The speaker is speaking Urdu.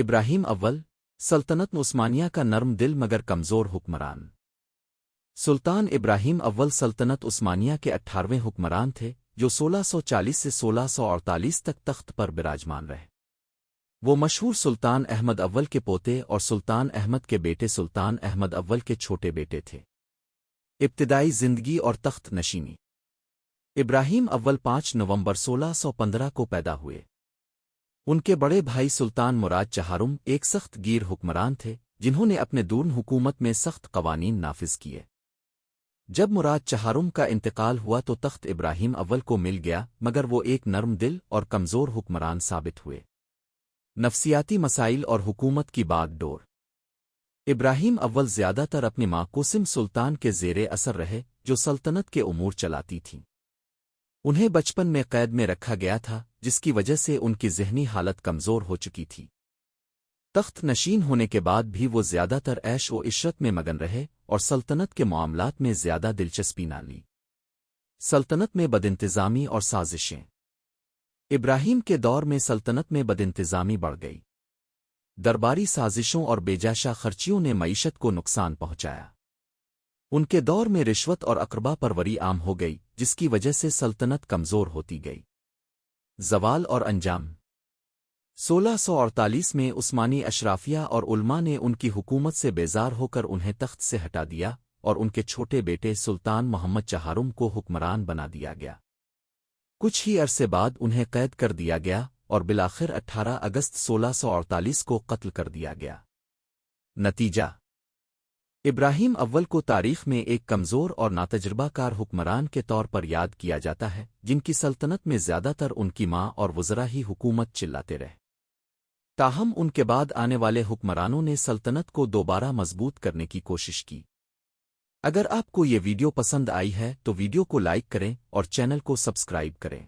ابراہیم اول سلطنت عثمانیہ کا نرم دل مگر کمزور حکمران۔ سلطان ابراہیم اول سلطنت عثمانیہ کے 18ویں حکمران تھے جو 1640 سے 1648 تک تخت پر براجمان رہے۔ وہ مشہور سلطان احمد اول کے پوتے اور سلطان احمد کے بیٹے سلطان احمد اول کے چھوٹے بیٹے تھے۔ ابتدائی زندگی اور تخت نشینی۔ ابراہیم اول 5 نومبر 1615 کو پیدا ہوئے۔ ان کے بڑے بھائی سلطان مراد چہارم ایک سخت گیر حکمران تھے جنہوں نے اپنے دور حکومت میں سخت قوانین نافذ کیے۔ جب مراد چہارم کا انتقال ہوا تو تخت ابراہیم اول کو مل گیا مگر وہ ایک نرم دل اور کمزور حکمران ثابت ہوئے۔ نفسیاتی مسائل اور حکومت کی باغ ڈور۔ ابراہیم اول زیادہ تر اپنی ماں قسم سلطان کے زیر اثر رہے جو سلطنت کے امور چلاتی تھیں۔ انہیں بچپن میں قید میں رکھا گیا تھا جس کی وجہ سے ان کی ذہنی حالت کمزور ہو چکی تھی۔ تخت نشین ہونے کے بعد بھی وہ زیادہ تر عیش و عشرت میں مگن رہے اور سلطنت کے معاملات میں زیادہ دلچسپی نہ لی۔ سلطنت میں بدانتظامی اور سازشیں۔ ابراہیم کے دور میں سلطنت میں بدانتظامی بڑھ گئی۔ درباری سازشوں اور بیجاشا خرچیوں نے معیشت کو نقصان پہنچایا۔ ان کے دور میں رشوت اور اقربا پروری عام ہو گئی جس کی وجہ سے سلطنت کمزور ہوتی گئی۔ زوال اور انجام۔ 1648 میں عثمانی اشرافیہ اور علماء نے ان کی حکومت سے بیزار ہو کر انہیں تخت سے ہٹا دیا اور ان کے چھوٹے بیٹے سلطان محمد چہارم کو حکمران بنا دیا گیا۔ کچھ ہی عرصے بعد انہیں قید کر دیا گیا اور بالآخر 18 اگست 1648 کو قتل کر دیا گیا۔ نتیجہ: ابراہیم اول کو تاریخ میں ایک کمزور اور ناتجربہ کار حکمران کے طور پر یاد کیا جاتا ہے جن کی سلطنت میں زیادہ تر ان کی ماں اور وزراء ہی حکومت چلاتے رہے۔ تاہم ان کے بعد آنے والے حکمرانوں نے سلطنت کو دوبارہ مضبوط کرنے کی کوشش کی۔ اگر آپ کو یہ ویڈیو پسند آئی ہے تو ویڈیو کو لائک کریں اور چینل کو سبسکرائب کریں۔